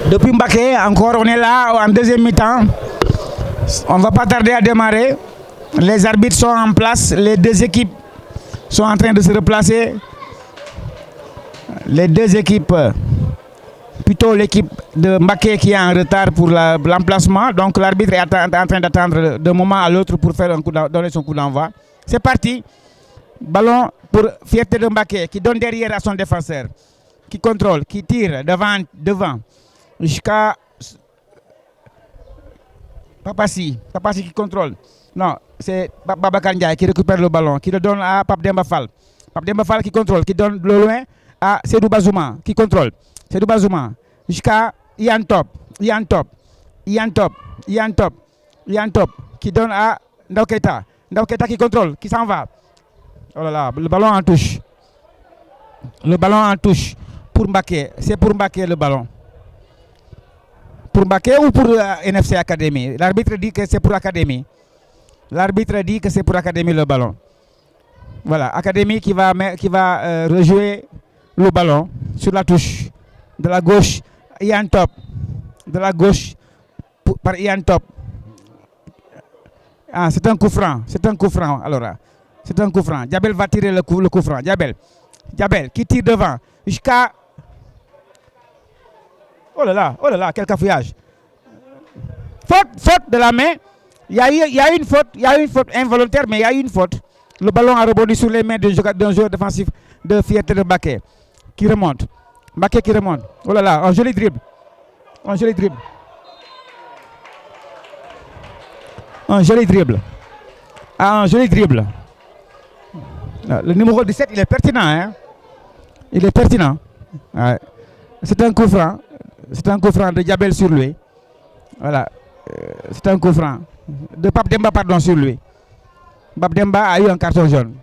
Depuis Mbaké, encore, on est là en deuxième mi-temps. On ne va pas tarder à démarrer. Les arbitres sont en place. Les deux équipes sont en train de se replacer. Les deux équipes, plutôt l'équipe de Mbaké qui est en retard pour l'emplacement. Donc l'arbitre est en train d'attendre d'un moment à l'autre pour faire donner son coup d'envoi. C'est parti. Ballon pour Fierté de Mbaké qui donne derrière à son défenseur. Qui contrôle, qui tire devant. Jusqu'à Papassi qui contrôle. Non, c'est Babacar Ndiaye qui récupère le ballon, qui le donne à Pape Demba Fall. Pape Demba Fall qui contrôle, qui donne le loin à Seydou Bazouma, qui contrôle. Seydou Bazouma, jusqu'à Ian Top, qui donne à Ndao Keita. Ndao Keita qui contrôle, qui s'en va. Oh là là, le ballon en touche. Le ballon en touche pour Mbaké. C'est pour Mbaké le ballon. Pour Mbaké ou pour NFC Academy? L'arbitre dit que c'est pour Academy. L'arbitre dit que c'est pour Academy le ballon. Voilà, Academy qui va rejouer le ballon sur la touche. De la gauche, Ian Top. De la gauche par Ian Top. Ah, c'est un coup franc. Alors, c'est un coup franc. Diabel va tirer le coup franc. Diabel qui tire devant jusqu'à... Oh là là, quel cafouillage. Faute de la main. Il y a une faute involontaire, mais il y a eu une faute. Le ballon a rebondi sur les mains d'un joueur défensif de Fierté de Mbaké qui remonte. Mbaké qui remonte. Oh là là, un joli dribble. Le numéro 17, il est pertinent. Hein? Ouais. C'est un coup franc. De Diabel sur lui. Voilà. C'est un coup franc. De Pape Demba, pardon, sur lui. Pape Demba a eu un carton jaune.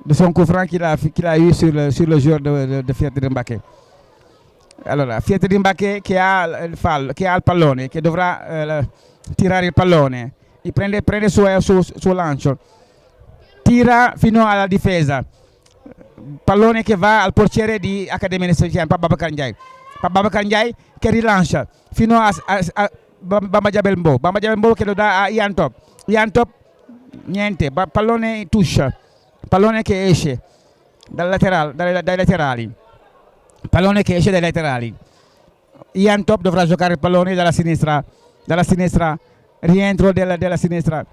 De son coup franc qu'il a eu sur le joueur de Fierté de Mbaké. Alors là, Fierté di Mbaké che ha il pallone, che dovrà tirare il pallone. Prende suo lancio. Tira fino alla difesa. Pallone che va al portiere di Accademia Necessità, Babacar Ndiaye che rilancia fino a Bamba Diabel Mbo che lo dà a Ian Top. Niente, pallone touche. Pallone che esce dai laterali. Ian Top dovrà giocare il pallone dalla sinistra. Rientro della sinistra.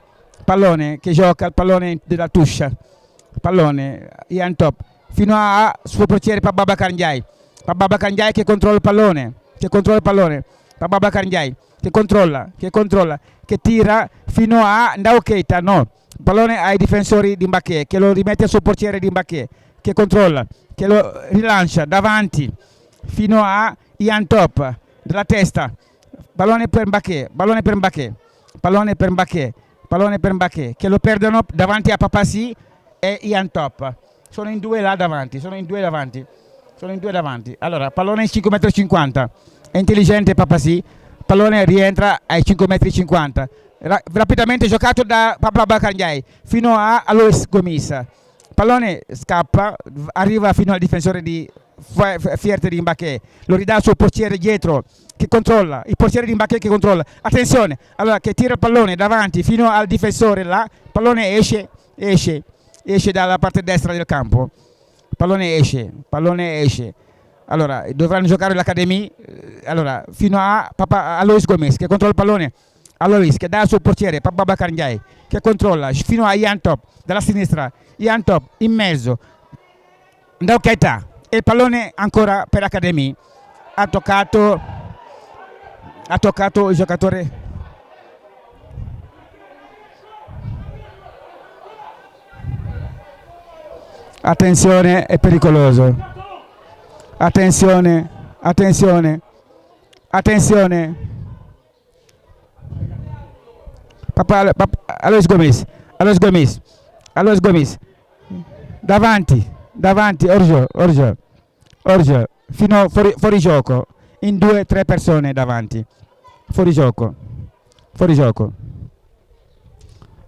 Pallone che gioca il pallone della touche. Pallone Ian Top fino a suo portiere Babacar Ndiaye che controlla il pallone. Babacar Ndiaye che controlla, che tira fino a Ndao Keita, no. Pallone ai difensori di Mbaké che lo rimette al suo portiere di Mbaké che controlla, che lo rilancia davanti fino a Ian Top della testa. Pallone per Mbaké che lo perdono davanti a Papassi e Ian Top. Sono in due davanti. Allora, pallone 5,50 m. È intelligente Papassi. Pallone rientra ai 5,50 m. Rapidamente giocato da Babacar Ndiaye fino a Alois Gomis. Pallone scappa, arriva fino al difensore di Fierté di Mbaké. Lo ridà al suo portiere dietro che controlla. Il portiere di Mbaké che controlla. Attenzione, allora che tira il pallone davanti fino al difensore là. Pallone esce dalla parte destra del campo. Pallone esce. Allora, dovranno giocare l'Academy. Allora, fino a Alois Gomis che controlla il pallone. Alois che dà al suo portiere Babacar Ndiaye che controlla fino a Ian Top dalla sinistra. Ian Top in mezzo. Ndao Keita. E il pallone ancora per Academy. Ha toccato il giocatore. Attenzione, è pericoloso. Attenzione. Alois Gomis. Davanti, Orgio. Fino fuori gioco. In 2-3 persone davanti. Fuori gioco.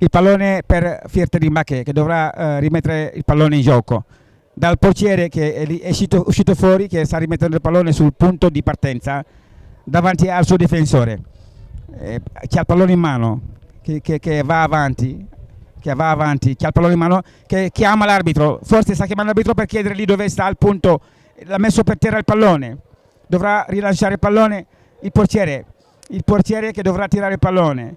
Il pallone per Fierté di Mbaké che dovrà rimettere il pallone in gioco. dal portiere che è uscito fuori, che sta rimettendo il pallone sul punto di partenza davanti al suo difensore, che ha il pallone in mano, che va avanti, che ha il pallone in mano, che chiama l'arbitro, forse sta chiamando l'arbitro per chiedere lì dove sta il punto, l'ha messo per terra il pallone, dovrà rilanciare il pallone il portiere che dovrà tirare il pallone.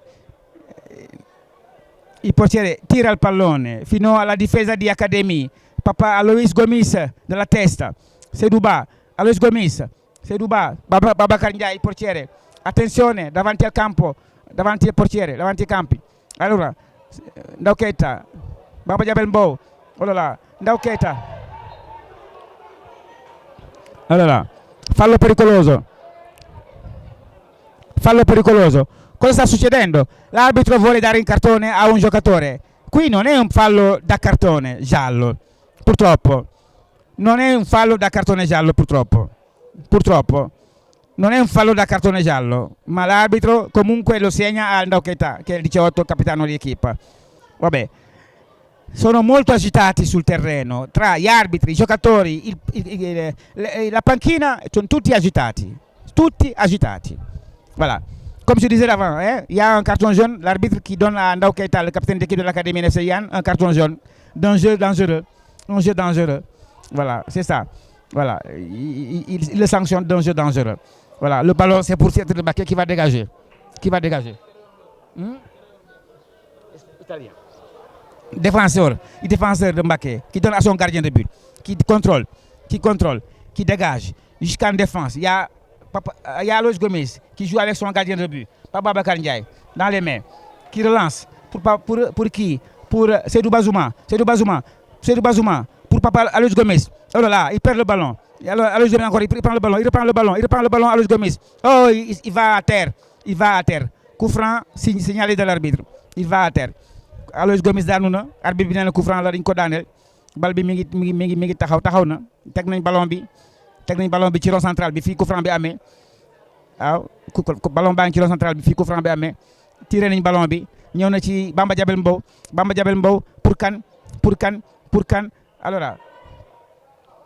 Il portiere tira il pallone fino alla difesa di Academy. Papa Alois Gomis dalla testa, Sedouba, Alois Gomis, Sedouba, Babacar Ndiaye, il portiere. Attenzione davanti al campo, davanti al portiere, davanti ai campi. Allora, Ndaw Keita, Bamba Diabel Mbow, oh là là, Ndaw Keita. Allora, fallo pericoloso. Fallo pericoloso. Cosa sta succedendo? L'arbitro vuole dare un cartone a un giocatore. Qui non è un fallo da cartone giallo, purtroppo. Non è un fallo da cartone giallo, purtroppo. Purtroppo. Non è un fallo da cartone giallo, ma l'arbitro comunque lo segna a Ndaw Keita, che è il 18 capitano di equipa. Vabbè. Sono molto agitati sul terreno, tra gli arbitri, i giocatori, la panchina, sono tutti agitati. Tutti agitati. Voilà. Comme je disais avant, il y a un carton jaune, l'arbitre qui donne à Ndaw Keita, le capitaine d'équipe de l'Académie NFC Yann, un carton jaune. Un jeu dangereux. Voilà, c'est ça. Voilà. Il le sanctionne d'un jeu dangereux. Voilà, le ballon c'est pour Serge Mbacké qui va dégager. Italien. Défenseur de Mbacké, qui donne à son gardien de but, qui contrôle, qui dégage. Jusqu'en défense, il y a Alois Gomis qui joue avec son gardien de but, Babacar Ndiaye, dans les mains, qui relance. Pour qui? Pour Sedouba Zouma, pour Papa Alois Gomis. Oh là là, il perd le ballon. Alors, Alois Gomis encore, il reprend le ballon, Alois Gomis. Oh, il va à terre. Coup franc signalé de l'arbitre. Il va à terre. Alois Gomis daanu na, arbitre bi nee na coup franc la dañ ko daaneel. Bal bi mi ngi taxaw na. Teg nañ ballon bi ci rond central bi fii coup franc bi amee. Waaw, ballon baa ngi ci rond central bi fii coup franc bi amee. Tiré nañ ballon bi, ñëw na ci Bamba Diabel Mbow pour kan. Alors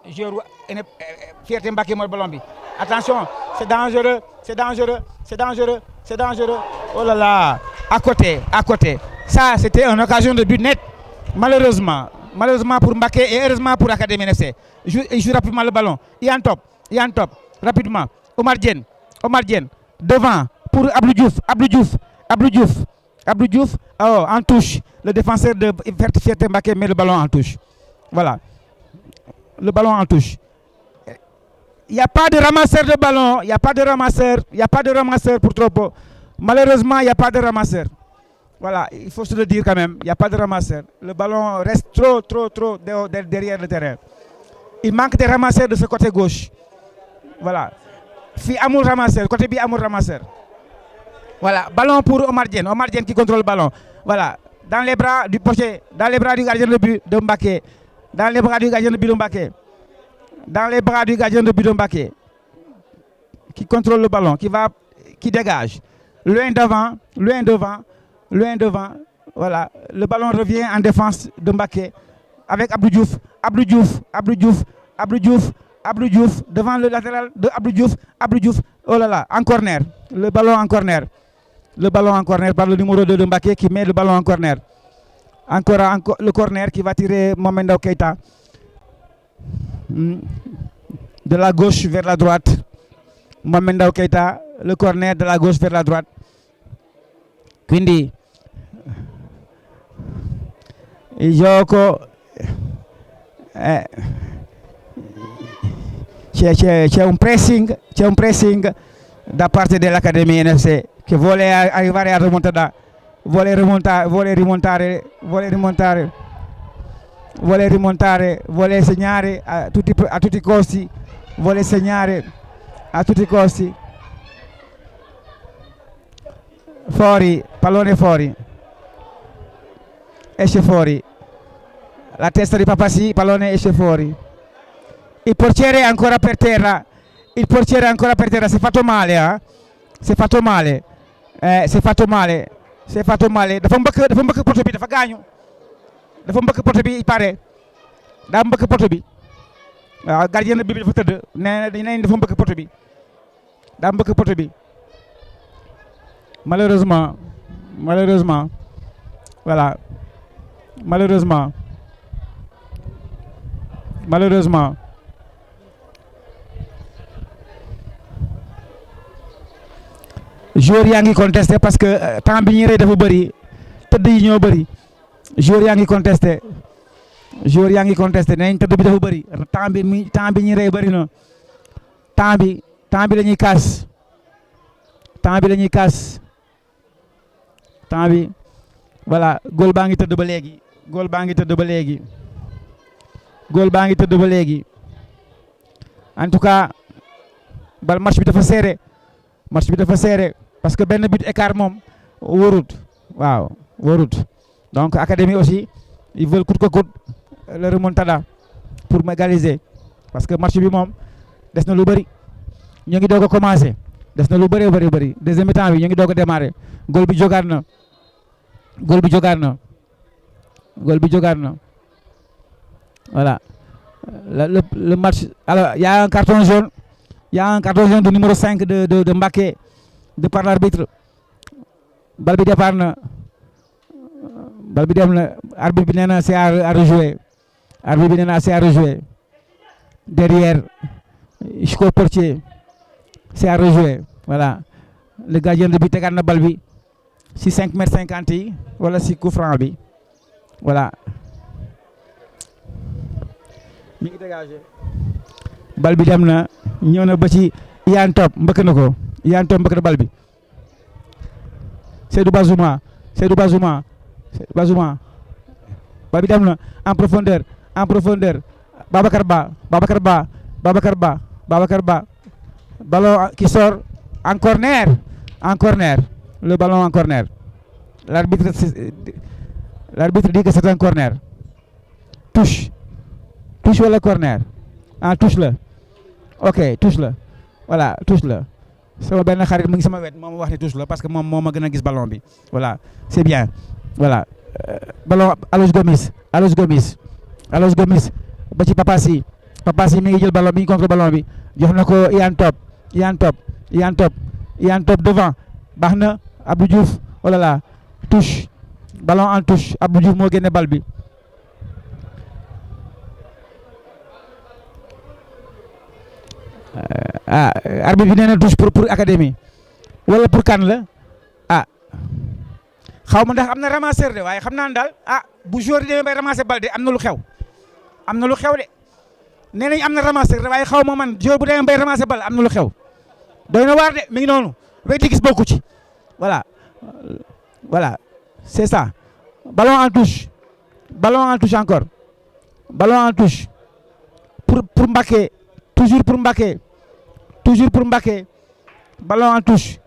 joueur Fierté Mbacké mooy ballon bi. Attention, c'est dangereux. Oh là là, à côté. Ça, c'était une occasion de but net. Malheureusement pour Mbacké et heureusement pour Académie NFC. Il joue rapidement le ballon. Il en top. Rapidement. Omar Diène. Devant pour Abdou Diouf. Oh, en touche. Le défenseur de Fierté Mbacké met le ballon en touche. Voilà. Le ballon en touche. Il n'y a pas de ramasseur de ballon. Il n'y a pas de ramasseur pour Tropo. Malheureusement, il n'y a pas de ramasseur. Voilà, il faut se le dire quand même. Il n'y a pas de ramasseur. Le ballon reste trop derrière le terrain. Il manque des ramasseurs de ce côté gauche. Voilà. Fi amul ramasseur. Côté bi amul ramasseur. Voilà. Ballon pour Omar Diène qui contrôle le ballon. Voilà. Dans les bras du portier. Dans les bras du gardien de but de Mbacké. Dans les bras du gardien de but de Mbacké. Qui contrôle le ballon. Qui dégage. Loin devant. Voilà. Le ballon revient en défense de Mbacké. Avec Abdou Diouf. Devant le latéral de Abdou Diouf. Oh là là. En corner. Le ballon en corner par le numéro 2 de Mbacké qui met le ballon en corner. Encore le corner qui va tirer Mohamed Ndaw Keita. De la gauche vers la droite. Mohamed Ndaw Keita, le corner de la gauche vers la droite. Quindi il gioco c'è un pressing da parte dell'Académie NFC che vuole arrivare a remontada, vuole segnare a tutti i costi, fuori, pallone fuori, esce fuori, la testa di Papassi, pallone esce fuori, il portiere è ancora per terra, si è fatto male, dafa mbëkk poto bi, dafa gaañu, dafa mbëkk poto bi, il pare daa mbëkk poto bi, waaw gardien bi dafa tëdd nee nañ dafa mbëkk poto bi daa mbëkk poto bi malheureusement voilà malheureusement joueur yaa ngi contesté parce que temps bi ñuy rey dafa bëri tëdd yi ñoo bëri joueur yaa ngi contesté nee nañ tëdd bi dafa bëri temps bi ñuy rey bëri na temps bi la ñuy kaas temps bi voilà góol baa ngi tëdd ba léegi en tout cas bal match bi dafa serré parce que benn but écart moom wóorut donc académie aussi ils veulent coûte que coûte le remontada pour égaliser parce que match bi moom des na lu bëri ñu ngi doog a commencé des na lu bëri deuxième mi-temps bi ñu ngi doog a démarré góol bi jógaat na voilà le match alors il y a un carton jaune du numéro 5 de Mbacké de par l'arbitre bal bi départ na arbitre bi nee na c'est à rejouer derrière Chico Portier c'est à rejouer voilà le gardien de but tegaat na bal bi si 5m50 yi wala si coup franc bi voilà mi ngi dégagé bal bi dem na ñëw na ba ci Iyane Top mbëkk na bal bi Seydou Bazouma bal bi dem na en profondeur Babacar Ba ballon qui sort en corner le ballon en corner l'arbitre dit que c'est un corner touche wala corner touche la ok touche la voilà touche la sama benn xarit mu ngi sama wet moo ma wax ne touche la parce que moom moo ma gën a gis ballon bi voilà c'est bien voilà ballon Alois Gomis ba ci Papa Sy mi ngi jël ballon mi ngi contre ballon bi jox na ko Iyane Top devant baax na Abdou Diouf oh là là touche ballon en touche Abdou Diouf moo génne bal bi arbitre bi nee na touche pour académie wala pour kan la xaw ma ndax am na ramasseur de waaye xam naa ne daal bu joueur yi demee bay ramasser bal de am na lu xew de nee nañ am na ramasseur de waaye xaw ma man joueur bu demee bay ramasser bal am na lu xew doy na waar de mi ngi noonu wetti gis bokku ci voilà c'est ça ballon en touche encore ballon en touche pour Mbacké toujours pour Mbacké ballon en touche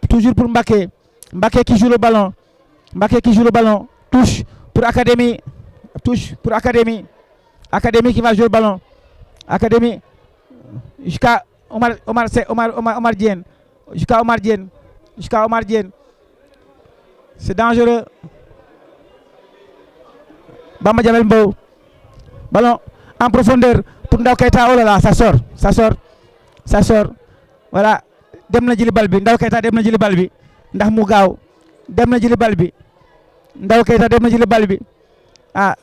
toujours pour Mbacké qui joue le ballon touche pour académie académie qui va jouer le ballon académie jusqu'à Omar Diène jusqu'à Omar Diène c'est dangereux Bamba Diabel Mbow ballon en profondeur pour Ndaw Keita oh là là ça sort voilà dem na jëli bal bi Ndaw Keita dem na jëli bal bi ndax mu gaaw dem na jëli bal bi Ndaw Keita dem na jëli bal bi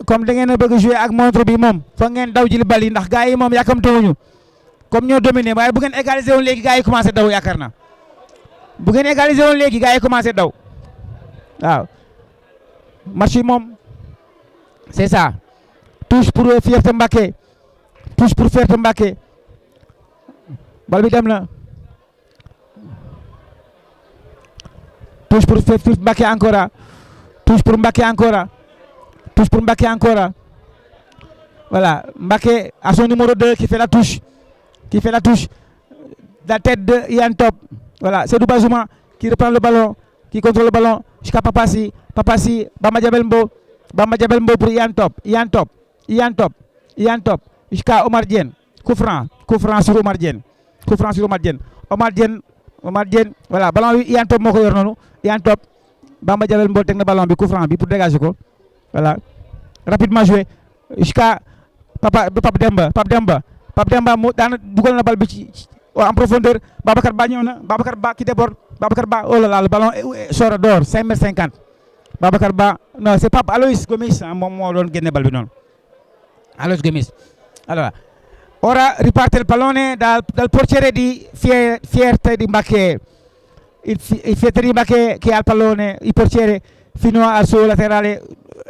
comme da ngeen a bëgg jouer ak montre bi moom foog ngeen daw jëli bal yi ndax gars yi moom yàkkamtewuñu comme ñoo dominé waaye bu ngeen égaliser woon léegi gars yi commencé daw yaakaar naa bu ngeen égaliser woon léegi gars yi commencé daw waaw match yi moom c'est ça touche pour Fierté Mbacké bal bi dem na touche pour Mbacké encore touche pour Mbacké encore voilà Mbacké à son numéro 2 qui fait la touche la tête de Iyane Top voilà Seydou Bazouma qui reprend le ballon qui contrôle le ballon jusqu'à Papa Sy Bamba Diabel Mbow pour Iyane Top jusqu'à Omar Diène coup franc sur Omar Diène voilà ballon bi Iyane Top moo ko yor noonu Iyane Top Bamba Diabel Mbow teg na ballon bi coup franc bi pour dégager ko voilà rapidement joué jusqu'à Pape Pape Demba mu daan dugal na bal bi ci en profondeur. Babacar Ba ñëw na, Babacar Ba qui déborde, Babacar Ba, oh là là, le ballon sort dehors, 5,50 m. Babacar Ba, non, c'est pas Aloïs Gomis, moom moo doon génne bal bi noonu. Aloïs Gomis. Allora, ora riparte il pallone dal portiere di Fierte di Mbacke. Il Fierte di Mbacke che ha il pallone, il portiere fino al suo laterale,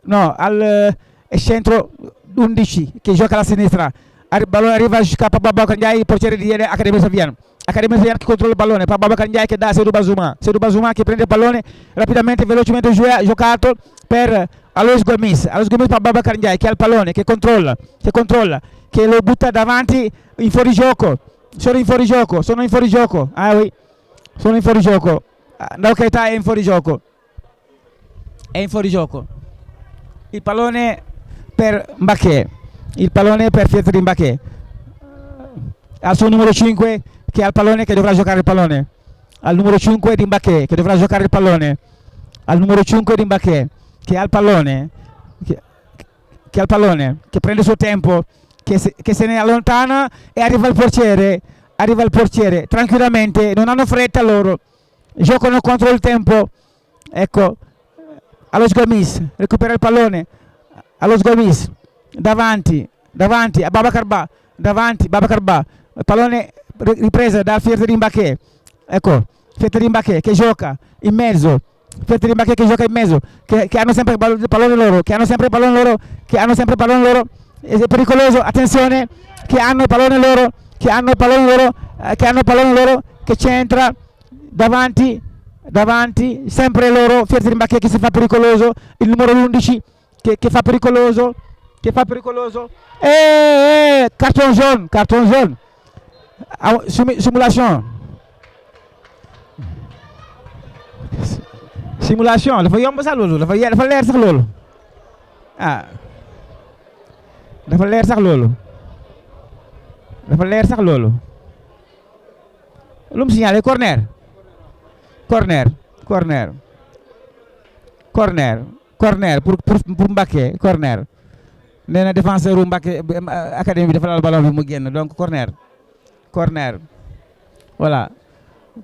no, al centro 11 che gioca alla sinistra. Il pallone arriva a Babacar Ndiaye, il portiere di Academia Saviano. Academia Saviano che controlla il pallone, Babacar Ndiaye che dà a Seydou Bazouma. Seydou Bazouma che prende il pallone rapidamente, velocemente giocato per Alois Gomis. Alois Gomis per Babacar Ndiaye che ha il pallone, che controlla, che lo butta davanti in fuorigioco. Sono in fuorigioco. Ah oui, sono in fuorigioco. Ndaw Keita è in fuorigioco. Il pallone per Mbacke. Il pallone per Fierte di Mbacke. Al suo numero 5 che ha il pallone, che dovrà giocare il pallone. Al numero 5 di Mbacke che dovrà giocare il pallone. Al numero 5 di Mbacke che ha il pallone. Che ha il pallone, che prende il suo tempo, che se ne allontana e arriva il portiere tranquillamente, non hanno fretta loro, giocano contro il tempo. Ecco, Alois Gomis recupera il pallone, Alois Gomis davanti a Babacar Ba, il pallone ripresa da Fierte di Mbacke. Ecco, Fierte di Mbacke che gioca in mezzo, che hanno sempre il pallone loro, che hanno sempre il pallone loro, è pericoloso, attenzione, che hanno il pallone loro, che c'entra davanti, sempre loro, Fierte di Mbacke che si fa pericoloso, il numero 11 che fa pericoloso, carton jaune, simulation dafa yomb sax loolu, dafa leer sax loolu, dafa leer sax loolu, lu mu signalé corner pour Mbacke, corner. Nee na défenseur u Mbacke académie bi dafa laal ballon bi mu génn, donc corner, voilà,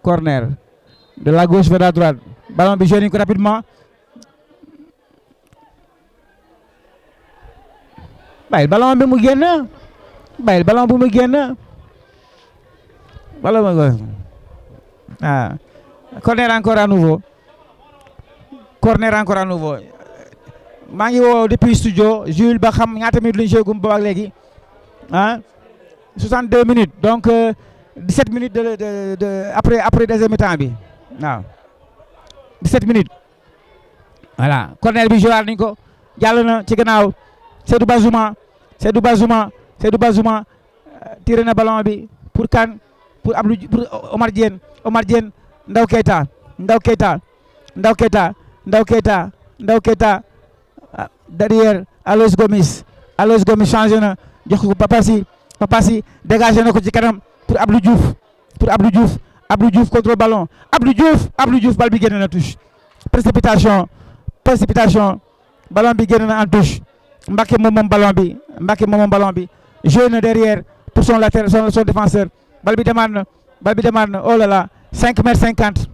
corner de la gauche vers la droite. Ballon bi joué ko rapidement, bàyyil ballon bi mu génn, corner encore à nouveau. maa ngi woo depuis studio Jules ba xam ñaata minutes lañu joué gum ba ak léegi 62 minutes, donc 17 minutes de après deuxième mi-temps bi, waaw 17 minutes. Voilà, corner bi joué nañ ko, jàll na ci gannaaw Seydou Bazouma tiré na ballon bi pour kan, pour Omar Diène, Ndaw Keita derrière Alois Gomis changé na, jox ko Papassi dégagé na ko ci kanam pour Abdou Diouf contre ballon, Abdou Diouf bal bi génn na touche, précipitation, ballon bi génn na en touche. Mbacke moom ballon bi joué na derrière pour son latéral, son défenseur, bal bi demande na, oh là là, 5,50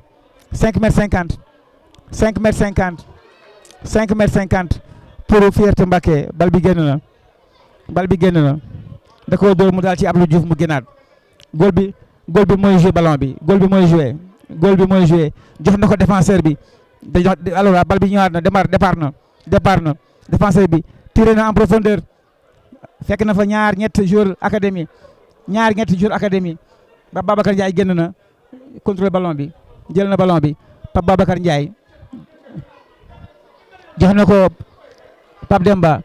m pour Fierte Mbacke. Bal bi génn na da ko dóor mu daal ci Abdou Diouf mu génnaat. Goal bi mooy joué ballon bi, goal bi mooy joué jox na ko défenseur bi, alors bal bi ñëwaat na, départ na défenseur bi tiré na en profondeur, fekk na fa ñetti joueurs académie ba Babacar Ndiaye génn na, contrôle ballon bi, jël na ballon bi, Pape Babacar Ndiaye jox na ko Pape Demba,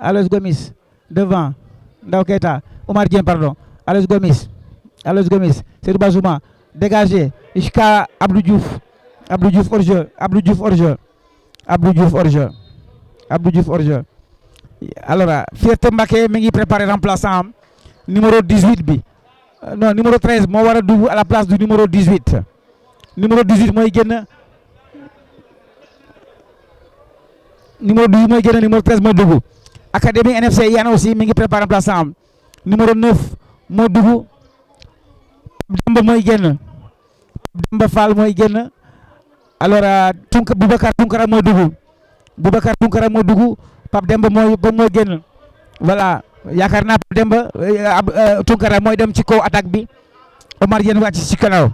Alois Gomis devant Ndaw Keita, Omar Diène pardon, Alois Gomis, Seydou Bazouma dégagé jusqu'à Abdou Diouf hors-jeu. Alors Fierte Mbacke mi ngi préparé remplaçant numéro 18 bi, non numéro 13 moo war a dugg à la place du numéro 18. Numéro 18 mooy génn, numéro 12 mooy génn, numéro 13 mooy dugg. Académie NFC Yann aussi mi ngi préparé remplaçant am. Numéro 9 moo dugg. Demba mooy génn. Demba Fall mooy génn. Alors Boubacar Tunkara mooy dugg. Boubacar Tunkara moo dugg. Pape Demba mooy génn. Voilà yaakaar naa Pape Demba Tunkara mooy dem ci kaw attaque bi. Omar Dieng wàcc ci gannaaw.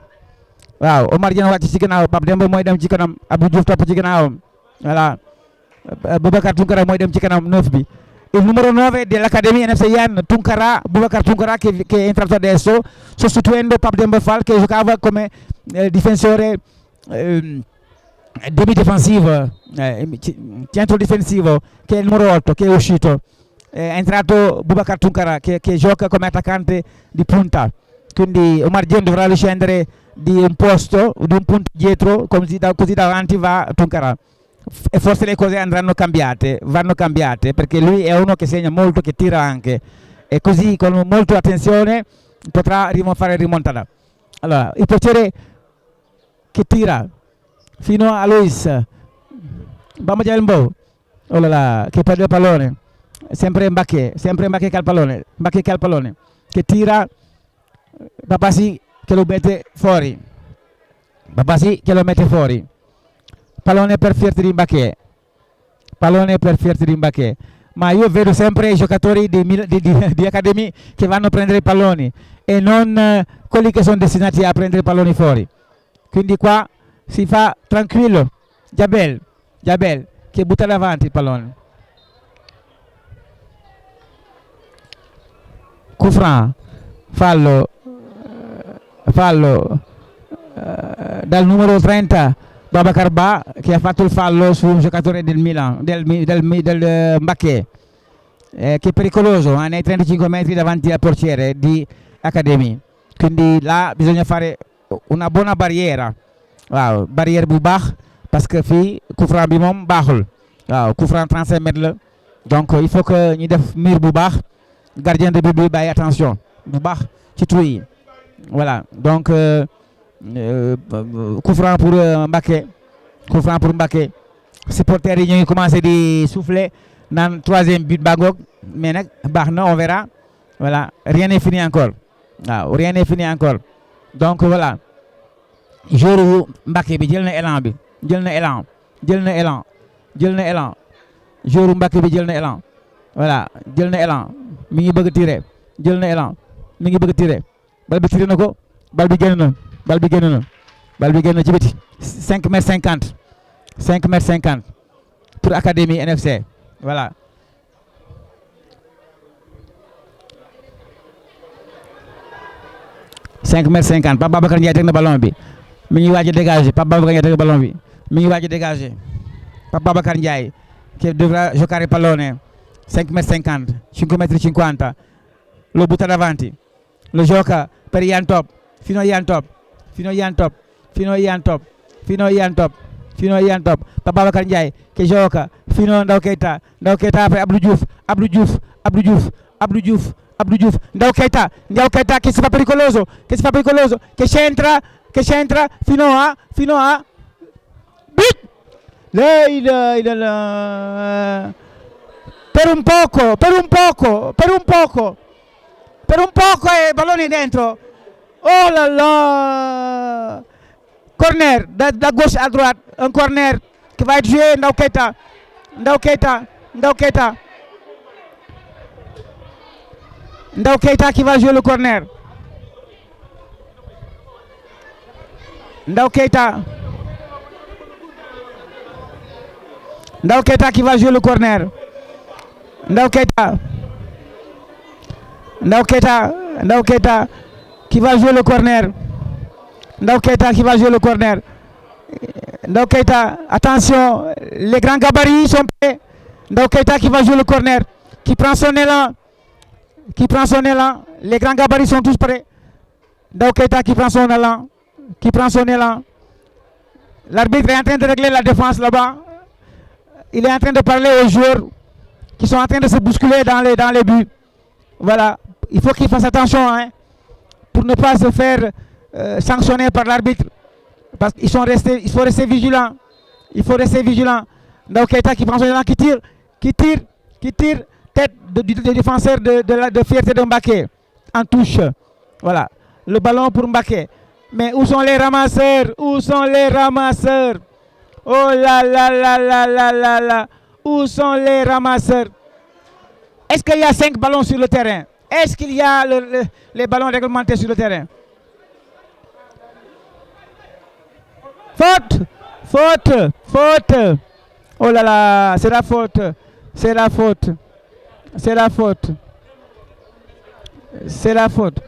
waaw Omar Dieng wàcc ci gannaaw Pape Demba mooy dem ci kanam Abdou Diouf topp ci gannaawam. Voilà Boubacar Tunkara mooy dem ci kanam 9 bi. Il numero 9 dell'Academia NFC Yann Tunkara, Boubacar Tunkara che è entrato adesso, sostituendo Pape Demba Fall che giocava come difensore demi-difensivo, centro difensivo, che è il numero 8 che è uscito. È entrato Boubacar Tunkara che gioca come attaccante di punta. Quindi Omar Dieng dovrà riscendere di un punto dietro, così davanti va Tunkara. E forse le cose vanno cambiate perché lui è uno che segna molto, che tira anche, e così con molta attenzione potrà fare rimontada. Allora il portiere che tira fino a Luis Bambajalmbo, oh là là, che perde il pallone, sempre Mbacké che ha il pallone, che tira, Papassi che lo mette fuori, pallone per Fierti di Mbacké, ma io vedo sempre i giocatori di Academy che vanno a prendere i palloni e non quelli che sono destinati a prendere i palloni fuori, quindi qua si fa tranquillo. Jabel che butta davanti il pallone, Koufran, fallo dal numero 30 Babacar Ba che ha fatto il fallo su un giocatore del Milan, del Mbacké, che è pericoloso nei 35 metri davanti al portiere di Academy, quindi là bisogna fare una buona barrière bu baax parce que fii coup franc bi moom baaxul. Coup franc 35 mètres la, donc il faut que ñu def mur bu baax, gardien de but bi bàyyi attention bu baax ci trou yi. Voilà donc coup franc pour Mbacké, supporters yi ñu ngi commencé di souffler naan troisième but ba ngoog, mais nag baax na, on verra. Voilà, rien n'est fini encore. Donc voilà, joueur wu Mbacké bi jël na élan joueur wu Mbacké bi jël na élan. Voilà, jël na élan, mi ngi bëgg a tirer, bal bi tiré na ko, bal bi génn na ci biti. 5m50 pour Académie NFC. Voilà. Pape Babacar Ndiaye teg na ballon bi, mi ngi waaj a dégager. Pape Babacar Ndiaye che dovrà giocare il pallone. 5m50, 5m50, lo butta davanti, lo gioca per Ian Top, fino a Ian Top. Pape Babacar Ndiaye che gioca fino a Ndaw Keita per Abdou Diouf. Ndaw Keita che si fa pericoloso, che centra fino a bit. Lei per un poco e pallone dentro. Oh là là, corner da gauche à droite, un corner qui va être joué. Ndaw Keita qui va jouer le corner. Ndaw Keita qui va jouer le corner. Ndaw Keita qui va jouer le corner. Ndaw Keita, attention, les grands gabarits sont prêts. Ndaw Keita qui va jouer le corner, qui prend son élan. Les grands gabarits sont tous prêts. Ndaw Keita qui prend son élan. L'arbitre est en train de régler la défense là-bas. Il est en train de parler aux joueurs qui sont en train de se bousculer dans les buts. Voilà, il faut qu'ils fassent attention pour ne pas se faire sanctionner par l'arbitre. Parce qu'il faut rester vigilant. Ndao Keita qui prend son élan, qui tire, tête du défenseur de Fierté de Mbaké, en touche. Voilà, le ballon pour Mbaké. Mais où sont les ramasseurs? Où sont les ramasseurs? Oh là là là là là là là. Où sont les ramasseurs? Est-ce qu'il y a 5 ballons sur le terrain? Est-ce qu'il y a les ballons réglementés sur le terrain? Faute! Faute! Faute! Oh là là, c'est la faute. C'est la faute. C'est la faute. C'est la faute.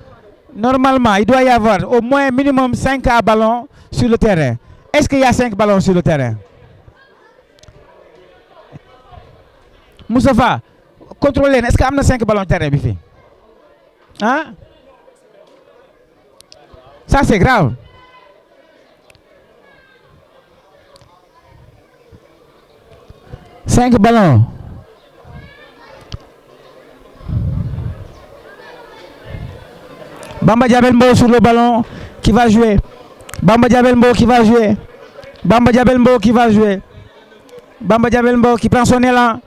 Normalement, il doit y avoir au moins minimum 5 ballons sur le terrain. Est-ce qu'il y a 5 ballons sur le terrain? Moustapha, contrôlez. Est-ce qu'il y a 5 ballons sur le terrain, Bifi? Hein? Ça, c'est grave. Cinq ballons. Bamba Diabelmbo sur le ballon qui va jouer. Bamba Diabelmbo qui va jouer. Bamba Diabelmbo qui va jouer. Bamba Diabelmbo qui prend son élan.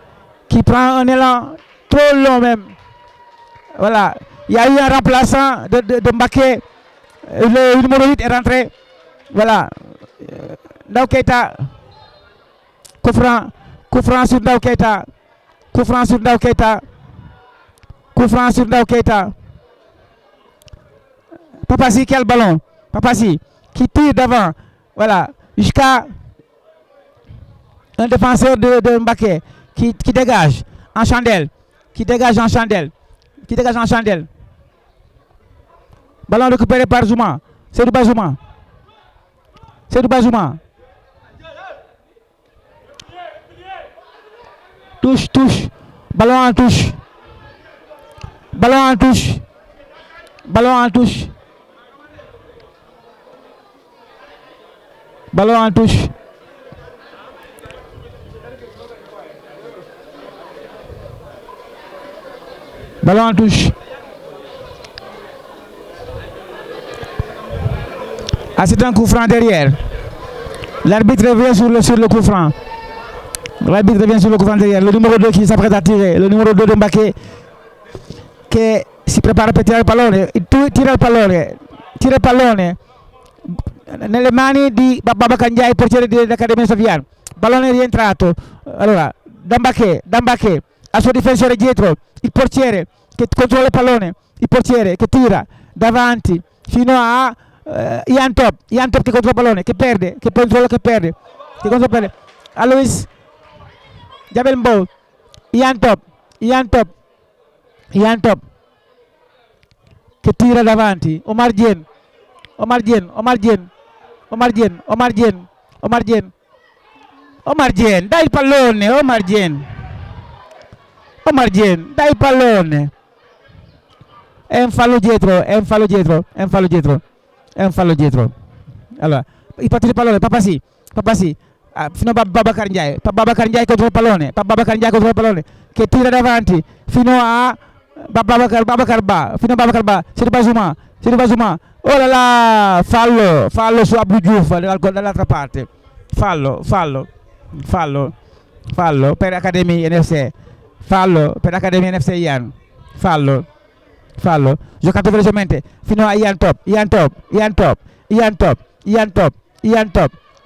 Qui prend un élan trop long même. Voilà. Il y a eu un remplaçant de Mbaké. Le numéro 8 est rentré. Voilà. Ndao Keita. Coup franc sur Ndao Keita. Coup franc sur Ndao Keita. Coup franc sur Ndao Keita. Papassi, quel ballon? Papassi qui tire d'avant. Voilà. Jusqu'à un défenseur de Mbaké qui dégage en chandelle. Qui dégage en chandelle. Qui dégage en chandelle. Ballon récupéré par Zouma. C'est du Bazouma. C'est du Bazouma. Touche, touche. Ballon en touche. Ballon en touche. Ballon en touche. Ballon en touche. Ballon en touche. Ah, c'est un coup franc derrière. L'arbitre revient sur le coup franc. L'arbitre revient sur le coup franc derrière. Le numéro 2 qui s'apprête à tirer. Le numéro 2 de Mbaké qui si prepara per tirare il pallone. Tira il pallone. Tira il pallone. Nelle mani di Babacar Ndiaye, il portiere dell'Accademia Saviano. Pallone rientrato. Allora, da Mbaké al suo difensore dietro. Il portiere che controlla il pallone. Il portiere che tira davanti fino a Ian Top che controlla il pallone, che perde, che controlla, che perde, che controlla, perde. Alois Diabelmbo, Ian Top che tira davanti. Omar Dieng, dai il pallone, Omar Dieng, dai il pallone. È un fallo dietro. Allora, il partito di pallone, Papassi, fino a Babacar Ndiaye. Babacar Ndiaye contro il pallone, che tira davanti fino a Babacar Ba, Sidi Bazouma. Oh là là, fallo su Abdou Diouf dall'altra parte. Fallo per Académie NFC. Fallo per Académie NFC Ian. Fallo. Giocato velocemente fino a Ian Top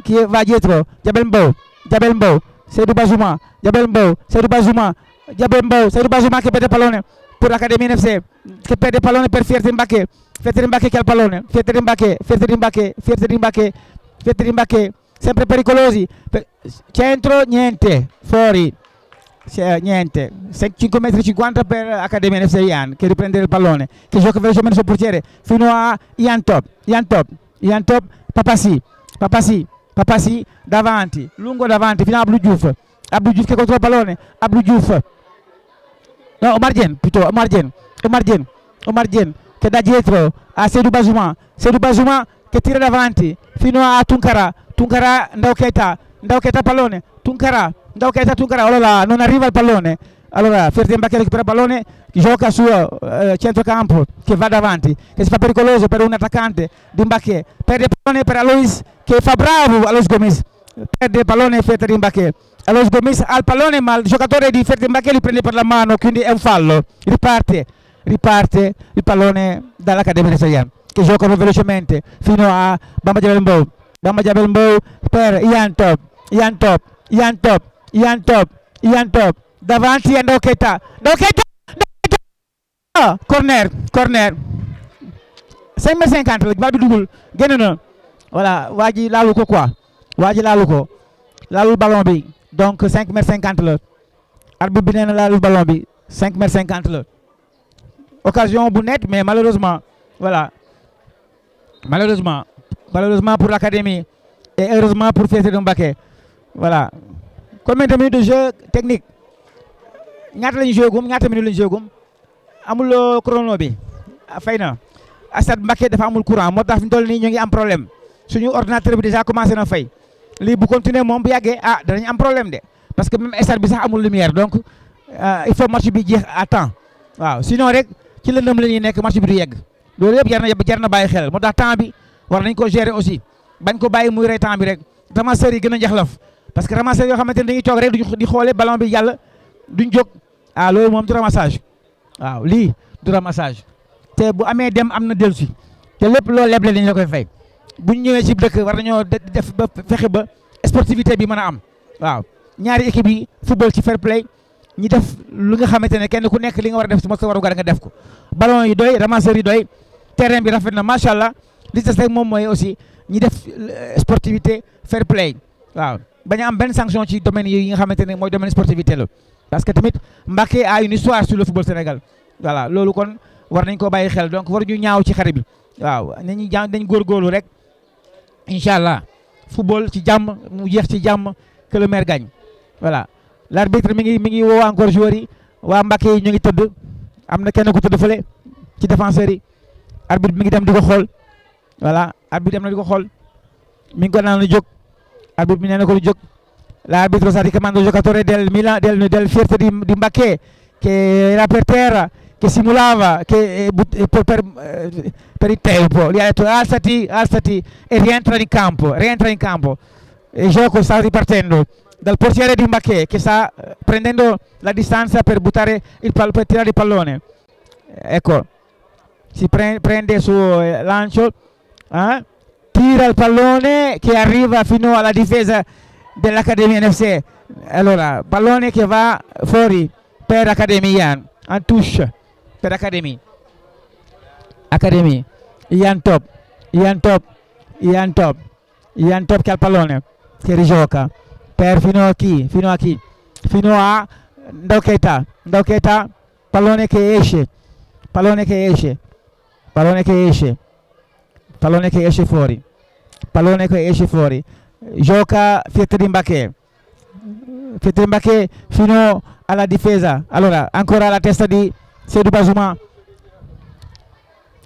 che va dietro. Diabelmbo, Seydou Bazouma che perde il pallone per l'Académie NFC, che perde il pallone per Fierté Mbaké che ha il pallone. Fierté Mbaké sempre pericolosi. Centro, niente, fuori. Niente, 5,50 metri per Academia NFC Ian che riprende il pallone, che gioca velocemente sul portiere fino a Ian Top, Papassi davanti, lungo davanti fino a Abdou Diouf che controlla il pallone. No, Omar Dieng che da dietro a Seydou Bazouma che tira davanti fino a Tunkara, Ndao Keita pallone, Tunkara, oh là, non arriva il pallone. Allora Fierté Mbaké recupera il pallone, gioca su centrocampo, che va davanti, che si fa pericoloso per un attaccante di Mbaké, perde il pallone per Alois che fa bravo Alois Gomis, perde il pallone Fierté Mbaké. Allora Gomis ha il pallone, ma il giocatore di Ferdinand li prende per la mano, quindi è un fallo. Riparte il pallone dall'Accademia Nefseian, che giocano velocemente fino a Bamba Jabel Mbow per Ian Top, davanti a Ndoketa, corner 5m50 la bal bi dugul génn na, voilà waa ji laalu ko quoi, laalul ballon bi, donc 5m50 la, arbitre bi nee na laalul ballon bi, 5m50 la, occasion bu net, mais malheureusement voilà, malheureusement pour l'Académie et heureusement pour Ferdinand Mbacké. Voilà, combien de minutes de jeu technique, ñaata lañu joué gum, ñaata minutes lañu joué gum, amul chrono bi fay na. Stade Mbacké dafa amul courant, moo tax fi ñu toll nii ñu ngi am problème, suñu ordinateur bi déjà commencé na fay, lii bu continuer moom bu yàggee danañ am problème de, parce que même stade bi sax amul lumière, donc il faut match bi jeex à temps. waaw sinon rek ci lëndëm la ñuy nekk, match bi du yegg. loolu yëpp jar na bàyyi xel, moo tax temps bi war nañ ko gérer aussi, bañ ko bàyyi muy rey temps bi rek. Ramasseurs yi gën a jaxlaf, parce que ramasseurs yoo xamante ne dañuy toog rek di xoole ballon bi yàlla duñ jóg, loolu moom du ramassage. waaw lii du ramassage, te bu amee dem am na dellusi, te lépp loo leble dañ la koy fay. buñ ñëwee ci dëkk war nañoo def ba fexe ba sportivité bi mën a am. waaw ñaari équipe yi football ci fair play, ñi def lu nga xamante ne kenn ku nekk li nga war a def si sa warugar nga def ko. ballon yi doy, ramasseurs yi doy, terrain bi rafet na macha allah, li des rek moom mooy aussi ñi def sportivité fair play. waaw bañ a am benn sanction ci domaine yi nga xamante ne mooy domaine sportivité la, parce que tamit Mbacké a une histoire sur le football Sénégal. voilà loolu kon war nañ ko bàyyi xel, donc waruñu ñaaw ci xare bi. waaw nañ góorgóorlu rek, incha allah football ci jàmm mu jeex ci jàmm, que le maire gagne. voilà l'arbitre mi ngi woo encore joueurs yi, waa Mbacké yi ñu ngi tëdd, am na kenn ku tëdd fële ci défenseurs yi, arbitre mi ngi dem di ko xool. voilà arbitre dem na di ko xool, mi ngi ko naan jóg, arbitre mi nee na ko jóg. L'arbitro sta richiamando il giocatore del Milan, del Fierte di Mbacké, che era per terra, che simulava per il tempo, gli ha detto alzati e rientra in campo. Il gioco sta ripartendo dal portiere di Mbacké, che sta prendendo la distanza per buttare per tirare il pallone. Ecco, si prende su lancio, tira il pallone che arriva fino alla difesa dell'Accademia NFC. Allora pallone che va fuori per Academia, en touche per Academy. Ian Top che ha il pallone, che rigioca per fino a Ndoketa, pallone che esce fuori, gioca Fierte di Mbacké fino alla difesa. Allora ancora la testa di Seydou Bazouma,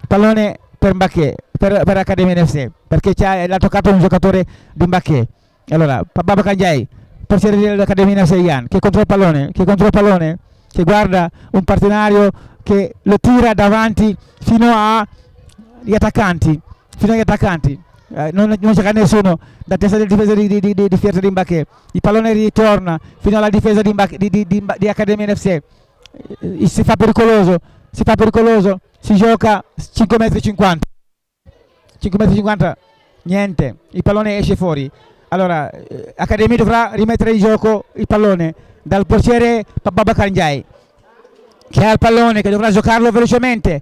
pallone per Mbacké, per Academia NFC, perché l'ha toccato un giocatore di Mbacké. Allora Babacar Ndiaye, portiere dell'Academia NFC, che contro il pallone, che guarda un partenario che lo tira davanti fino agli attaccanti. Non c'è nessuno da testa del difesa di Fierte di Mbacké. Il pallone ritorna fino alla difesa di Academia NFC. Si fa pericoloso, si gioca 5,50 m, niente, il pallone esce fuori. Allora Academia dovrà rimettere in gioco il pallone dal portiere Babacar Ndiaye, che ha il pallone, che dovrà giocarlo velocemente.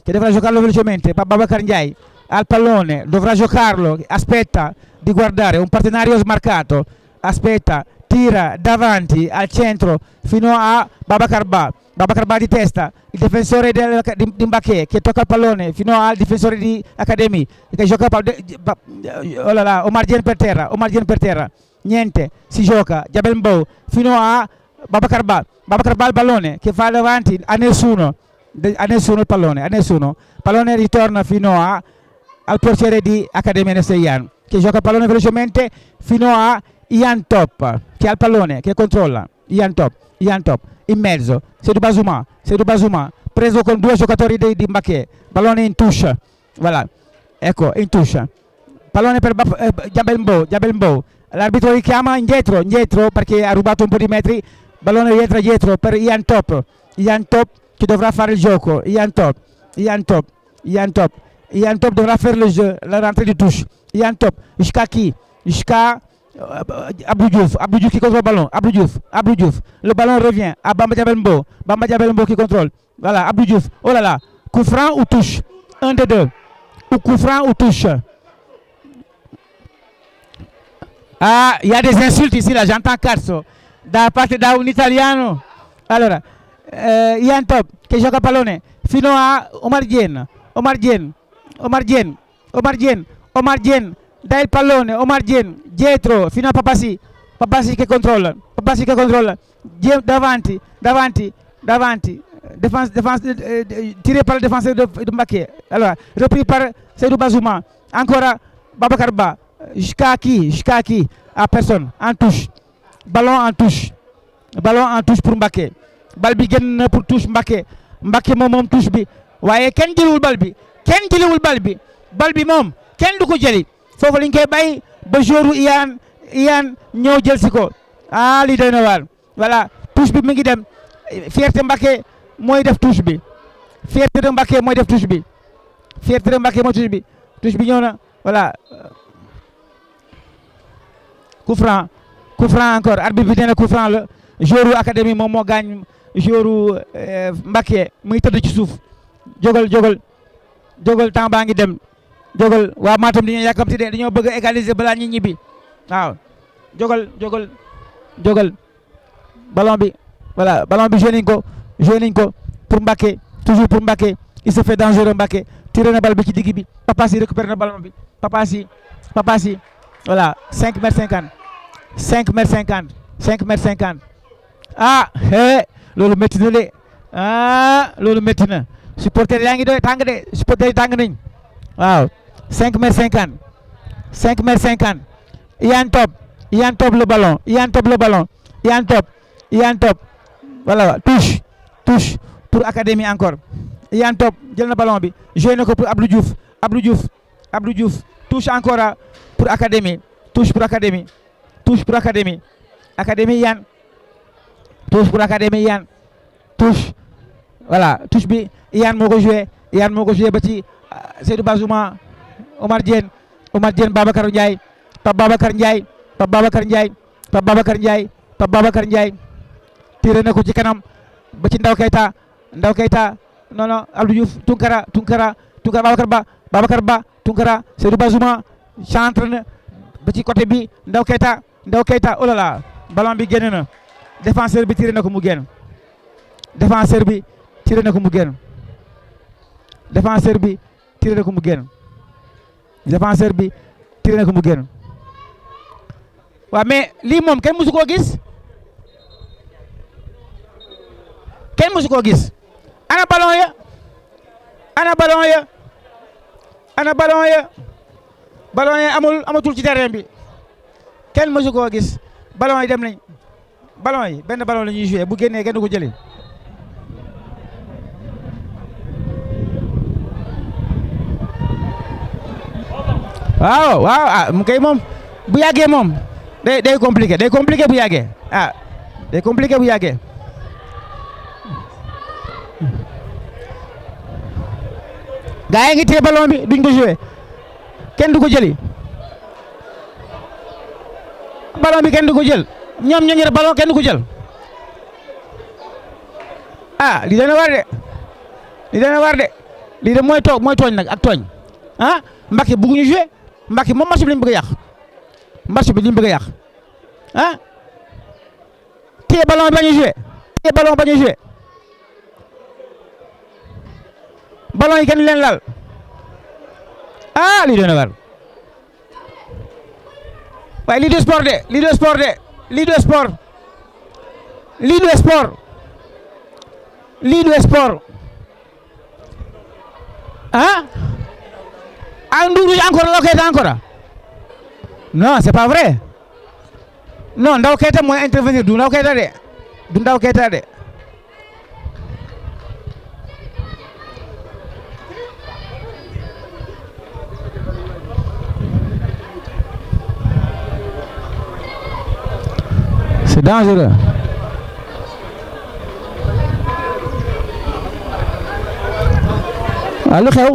Babacar Ndiaye al pallone, dovrà giocarlo, aspetta di guardare un partenario smarcato, aspetta, tira davanti al centro fino a Babacar Ba di testa, il difensore di Mbacké, che tocca il pallone fino al difensore di Academy, che gioca Omar Dieng per terra, niente, si gioca Jabel Mbow fino a Babacar Ba il pallone che fa davanti a nessuno il pallone ritorna fino al portiere di Academia Nefseian, che gioca il pallone velocemente fino a Ian Top, che ha il pallone, che controlla. Ian Top in mezzo, Seydou Bazouma preso con due giocatori di Mbacké, pallone in touche, voilà, ecco, in touche, pallone per Jabel Mbow, l'arbitro richiama indietro perché ha rubato un po' di metri, pallone rientra dietro per Ian Top che dovrà fare il gioco, Ian Top dovrà fare le jeu, la rentrée de touche, Ian Top, jusqu'à Abdou Diouf qui contrôle le ballon, Abdou Diouf, le ballon revient à Bamba Diabel Mbo qui contrôle, voilà, Abdou Diouf, oh là là, coup franc ou touche, un des deux, ou coup franc ou touche. Ah, il y a des insultes ici, là, j'entends cazzo, da parte da un italiano. Allora, Ian Top che gioca pallone fino a Omar Dieng, dai il pallone, Omar Dieng dietro fino a Papassi che controlla, davanti, défense, tiré par le défenseur de Mbacké. Alors, repris par Seydou Bazouma, ancora Babacar Ba, jusqu'à qui, à personne, en touche, ballon en touche pour Mbacké, bal bi génn pour touche Mbacké moom touche bi waaye kenn jëliwul bal bi moom kenn du ko jëli foofu lañ koy bàyyi ba jouru Iyane ñëw jël si ko. Ah lii doy na waar, voilà touche bi mi ngi dem, fierté Mbacké mooy def touche bi, touche bi ñëw na, voilà. Coup franc encore, arbitre bi nee na coup franc la, jouru académie moom moo gaañ jouru Mbacké muy tëdd ci suuf. jógal temps baa ngi dem, jógal waa Matam dañoo yàkkamti de, dañoo bëgg a égaliser balaa ñi ñibbi, waaw jógal ballon bi, voilà ballon bi joué nañ ko pour Mbacké, toujours pour Mbacké, il se fait dangereux Mbacké, tiré na bal bi ci digg bi, Papassi récupéré na ballon bi, Papassi voilà 5m50 ah loolu métti na de, loolu métti na, supporter yaa ngi doy tàng de, supporter yi tàng nañ, waaw 5m50 Ian Top le ballon, voilà touche pour académie encore, Ian Top jël na ballon bi, joué na ko pour Abdou Diouf, touche encore pour académie, académie Ian, touche pour académie Ian, voilà touche bi Ian moo ko joué ba ci Seydou Bazouma, Omar Dieng Babacar Ndiaye, Pape Babacar Ndiaye tiré na ko ci kanam ba ci Ndaw Keita non Abdou Diouf, Tunkara Babacar Ba Tunkara, Seydou Bazouma centre na ba ci côté bi, Ndaw Keita oh là là, ballon bi génn na, défenseur bi tiré na ko mu génn, défenseur bi tiré na ko mu génn, waaw mais lii moom kenn mësu koo gis, ana ballon ya amatul ci terrain bi, kenn mësu koo gis, ballon yi dem nañ, benn ballon la ñuy joué, bu génnee kenn du ko jëlee. waaw mu kay moom bu yàggee moom day compliqué bu yàggee, day compliqué bu yàggee. gaa yi ngi téye ballon bi duñ ko joué, kenn du ko jëli, ballon bi kenn du ko jël, ñoom ñoo ngi ballon kenn du ko jël. li dana war de, lii de mooy tooñ nag ak tooñ. Mbacké bëgguñu joué, Mbacké moom match bi lañ bëgg a yàq, téye ballon bañ a joué, ballon yi kenn leen laal, lii dana war, waaye lii du sport de, lii du sport Ndour encore Ndaw Keita encore, non c'est pas vrai, non Ndaw Keita mooy intervenir, du Ndaw Keita de, dangereux. waaw lu xew.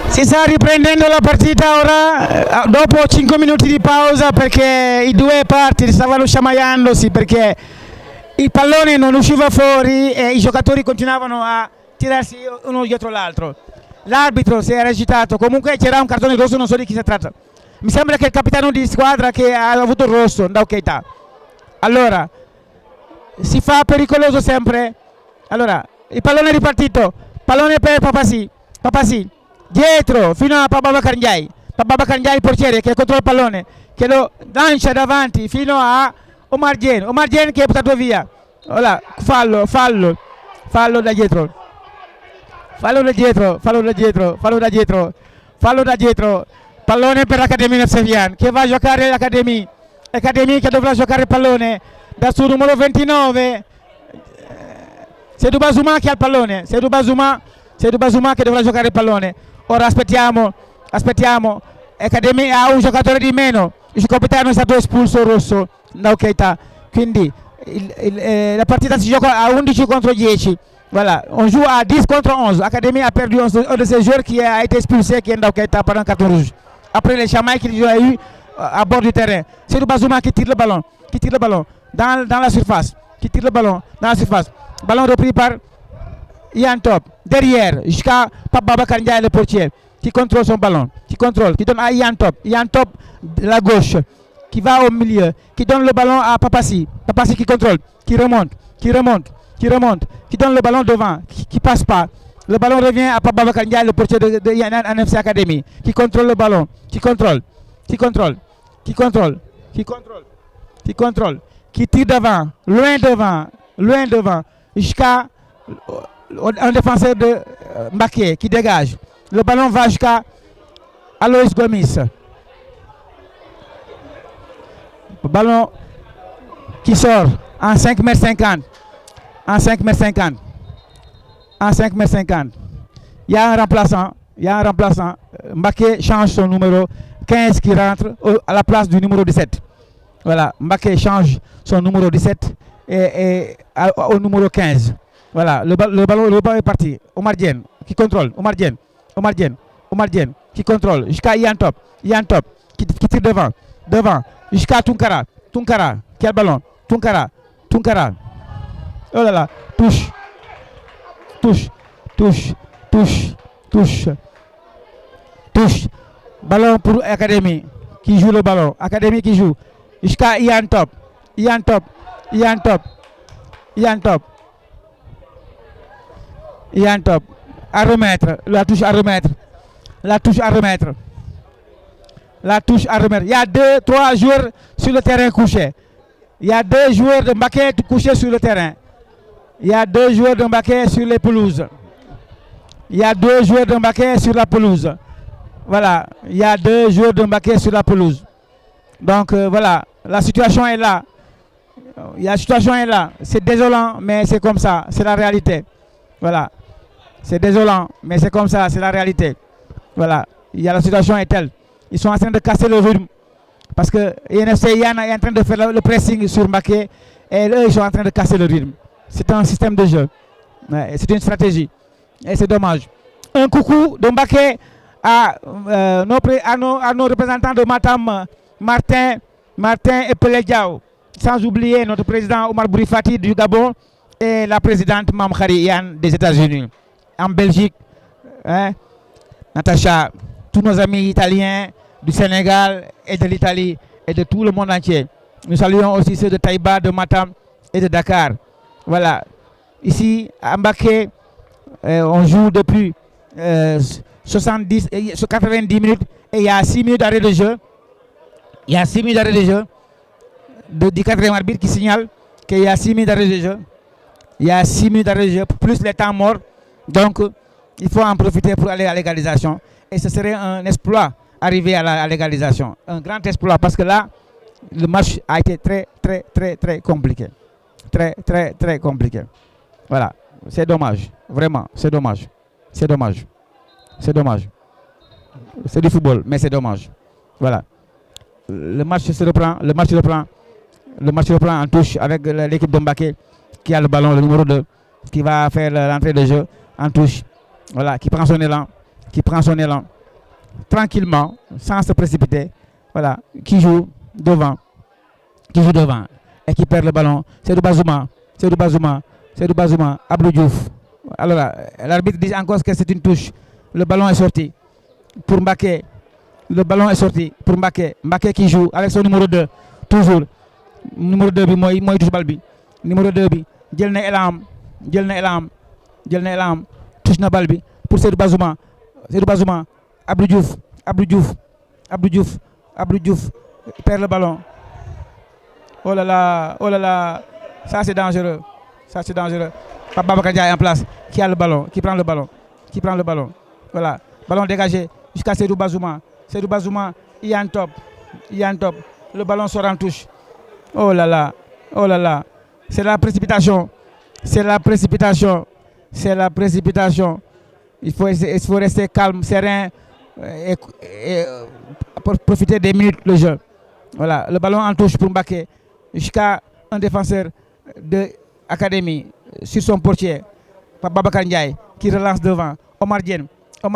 Si sta riprendendo la partita ora, dopo 5 minuti di pausa, perché i due parti stavano sciamaiandosi perché il pallone non usciva fuori e i giocatori continuavano a tirarsi uno dietro l'altro. L'arbitro si era agitato, comunque c'era un cartone rosso, non so di chi si tratta. Mi sembra che il capitano di squadra che ha avuto il rosso, Ndao Keita. Allora, si fa pericoloso sempre. Allora, il pallone è ripartito, pallone per Papasi, dietro fino a Babacar Ndiaye, il portiere che controlla il pallone, che lo lancia davanti fino a Omar Dieng che è buttato via. Voilà, fallo da dietro, pallone per l'Académie Nefsevian che va a giocare l'Académie che dovrà giocare il pallone da sul numero 29. Seydou Bazuma che ha il pallone, Seydou Bazuma che dovrà giocare il pallone. Ora aspettiamo, Académie ha un giocatore di meno, il capitano è stato espulso rosso, Ndao Keita, quindi la partita si gioca a 11 contro 10. Voilà, on joue à 10 contre 11. Académie a perdu un de ses joueurs qui a été expulsé, qui est Ndao Keita, par un carton rouge. Après les chamailles qu'il a eu à bord du terrain. C'est le Bazuma qui tire le ballon, dans la surface, Ballon repris par Ian Top, derrière, jusqu'à Babacar Ndiaye, le portier, qui contrôle son ballon, qui donne à Ian Top, de la gauche, qui va au milieu, qui donne le ballon à Papasi qui contrôle, qui remonte, qui donne le ballon devant, qui passe pas. Le ballon revient à Babacar Ndiaye, le portier de NFC Academy, qui contrôle le ballon, qui tire devant, loin devant, jusqu'à un défenseur de Mbaké qui dégage. Le ballon va jusqu'à Alois Gomis. Le ballon qui sort en 5,50 m. Il y a un remplaçant. Mbaké change son numéro 15 qui rentre à la place du numéro 17. Voilà, Mbaké change son numéro 17 et au numéro 15. Voilà, le ballon est parti. Omar Dieng qui contrôle. Omar Dieng qui contrôle. Jusqu'à Ian Top qui tire devant. Jusqu'à Tunkara qui a le ballon. Tunkara. Oh là là, touche. Ballon pour Académie qui joue le ballon. Académie qui joue. Jusqu'à Ian Top. À remettre, la touche à remettre. Il y a 2-3 joueurs sur le terrain couchés. Il y a 2 joueurs de Mbaké couchés sur le terrain. Il y a 2 joueurs de Mbaké sur les pelouses. Il y a 2 joueurs de Mbaké sur la pelouse. Voilà, il y a 2 joueurs de Mbaké sur la pelouse. Donc voilà, la situation est là. C'est désolant, mais c'est comme ça, c'est la réalité. Voilà. C'est désolant, mais c'est comme ça, c'est la réalité. Voilà, la situation est telle. Ils sont en train de casser le rythme. Parce que INFC Yann est en train de faire le pressing sur Mbaké. Et eux, ils sont en train de casser le rythme. C'est un système de jeu. Ouais, c'est une stratégie. Et c'est dommage. Un coucou de Mbaké à nos représentants de Matam, Martin et Pelé Diao. Sans oublier notre président Omar Bourifati du Gabon et la présidente Mam Khari Yann des États-Unis. En Belgique, hein, Natacha, tous nos amis italiens du Sénégal et de l'Italie et de tout le monde entier. Nous saluons aussi ceux de Taïba, de Matam et de Dakar. Voilà. Ici, à Mbaké, on joue depuis 90 minutes et il y a 6 minutes d'arrêt de jeu. Il y a 6 minutes d'arrêt de jeu du quatrième arbitre qui signale qu'il y a 6 minutes d'arrêt de jeu. Il y a 6 minutes d'arrêt de jeu, plus les temps morts. Donc, il faut en profiter pour aller à l'égalisation. Et ce serait un exploit arriver à la légalisation. Un grand exploit parce que là, le match a été très compliqué. Très compliqué. Voilà. C'est dommage. Vraiment, c'est dommage. C'est dommage. C'est dommage. C'est du football, mais c'est dommage. Voilà. Le match se reprend. Le match reprend en touche avec l'équipe de Mbaké qui a le ballon, le numéro 2, qui va faire l'entrée de jeu en touche. Voilà, qui prend son élan. Tranquillement, sans se précipiter. Voilà, qui joue devant. Et qui perd le ballon. C'est du Bazouma. Abdou Diouf. Alors, l'arbitre dit encore que c'est une touche. Le ballon est sorti pour Mbaké. Mbaké qui joue avec son numéro 2. Toujours. Numéro 2 bi mooy touche bal bi. Numéro 2 bi jël na élan touche na bal bi pour Seydou Bazouma. Abdou Diouf perd le ballon. Oh là là, ça c'est dangereux. Pape Babacar Ndiaye en place qui a le ballon, qui prend le ballon. Voilà, ballon dégagé jusqu'à Seydou Bazouma, il y a un top. Le ballon sort en touche. Oh là là. C'est la précipitation. Il faut rester calme, serein et profiter des minutes de jeu. Voilà, le ballon en touche pour Mbaké jusqu'à un défenseur de Académie sur son portier, Pape Babacar Ndiaye qui relance devant. Omar Diène au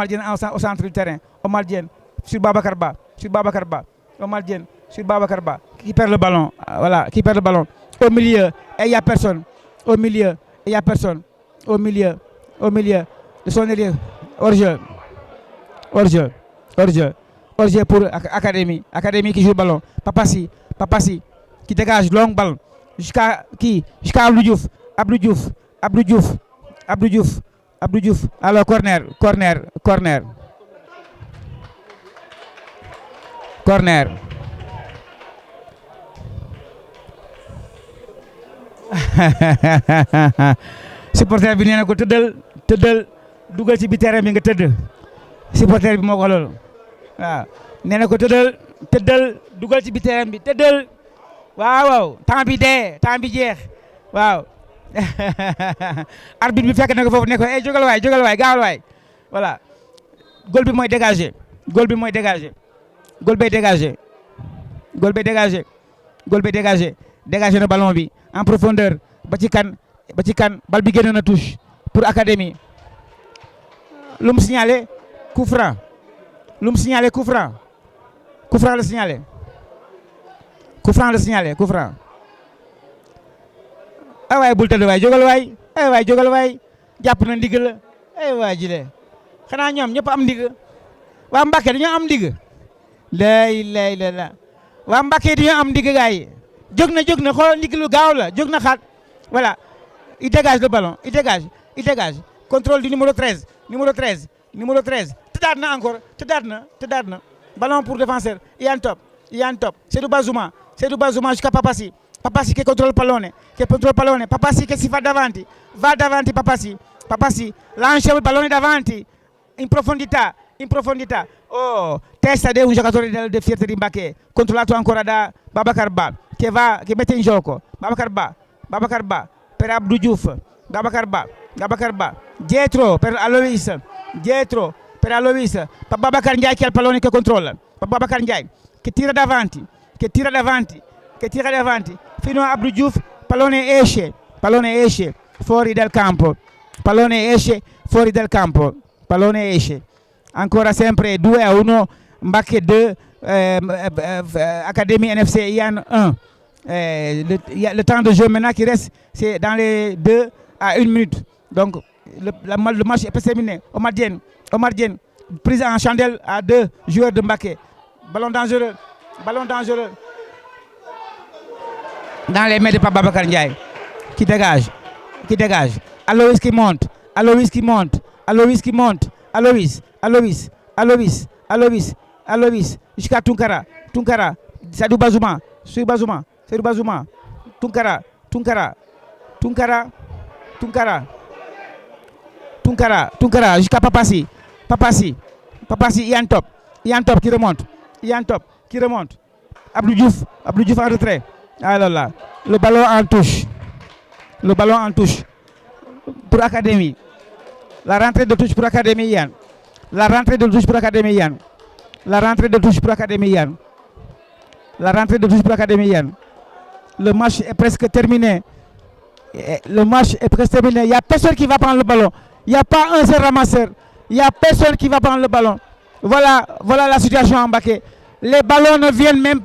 centre du terrain. Omar Diène sur Babacar Ba. Omar Diène sur Babacar Ba qui perd le ballon. Voilà, Au milieu, et il n'y a personne. Au milieu de son ailier. Hors-jeu pour Académie. Académie qui joue le ballon. Papassi qui dégage long ballon. Jusqu'à Abdou Diouf. Alors corner. Supporter bi nee na ko tëddal dugal ci bi terrain bi nga tëdd. Supporter bi moo ko loolu. waaw nee na ko tëddal dugal ci bi terrain bi tëddal. waaw temps bi jeex waaw. arbitre bi fekk na ko foofu ne ko jógal waay gaawal waay. voilà goal bi mooy dégagé. dégagé na ballon bi en profondeur ba ci kan bal bi génn na touche pour Académie. lu mu signalé coup franc la signalé. waay bul tëdd waay jógal waay jàpp na ndig la waay jile xanaa ñoom ñëpp am ndig. waa Mbacké dañoo am ndig. la waa Mbacké dañoo am ndig gars yi. jóg na xoolal ndig lu gaaw la jóg na xaat. voilà il dégage le ballon il dégage contrôle du numéro 13 tëddaat na encore tëddaat na ballon pour défenseur il y a un top Seydou Bazouma jusqu'à Papassi che contrôle pallone Papassi che si fa davanti Papassi lancia il pallone davanti in profondità testa di un giocatore del Fierte di Mbacké controllato ancora da Babacar Ba che mette in gioco Babacar Ba per Abdou Diouf Babacar Ba dietro per Aloïs Pape Babacar Ndiaye che ha il pallone che controlla Pape Babacar Ndiaye che tira davanti fino a Abdou Diouf pallone esce fuori dal campo, pallone esce fuori dal campo, pallone esce. Ancora sempre 2-1, Mbacké 2, Académie NFC Yann 1. Le temps de jeu maintenant qui reste, c'est dans les 2 à 1 minute. Donc le match est terminé. Omar Diène, prise en chandelle à 2 joueurs de Mbacké. Ballon dangereux. Dans les mains de Pape Babacar Ndiaye. Qui dégage. Aloïs qui monte. Aloïs. Jusqu'à Tunkara. Sadou Bazouma. Tunkara. Jusqu'à Papassi. Yann Top qui remonte. Abdou Diouf en retrait. Alors là, le ballon en touche. Pour Académie. La rentrée de touche pour Académie Yann. Le match est presque terminé. Il n'y a personne qui va prendre le ballon. Il n'y a pas un seul ramasseur. Il n'y a personne qui va prendre le ballon. Voilà la situation en Mbacké. Les ballons ne viennent même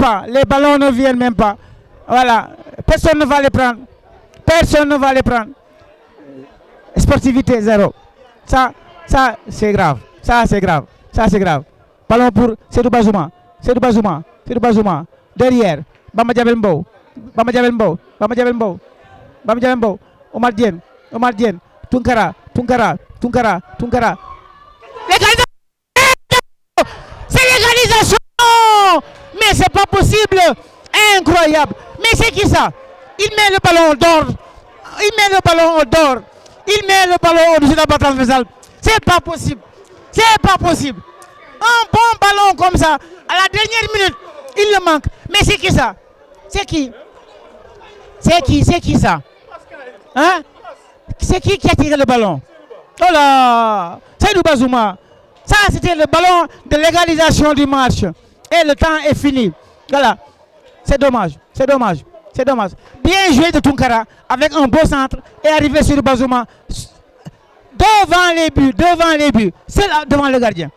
pas. Voilà. Personne ne va les prendre. Sportivité zéro. Ça c'est grave. Ballon pour Seydou Bazouma. Derrière, Bamba Diabel Mbow. Omar Diène. Tunkara. C'est l'égalisation. Mais c'est pas possible. Incroyable. Mais c'est qui ça? Il met le ballon d'or. Il met le ballon au-dessus de la barre transversale. C'est pas possible. Un bon ballon comme ça, à la dernière minute, il le manque. Mais c'est qui ça? C'est qui ça? Hein? C'est qui a tiré le ballon? Oh là! Seydou Bazouma. Ça, c'était le ballon de l'égalisation du match. Et le temps est fini. Voilà. C'est dommage. Bien joué de Tunkara avec un beau centre et arrivé sur Bazouma devant les buts, seul devant le gardien.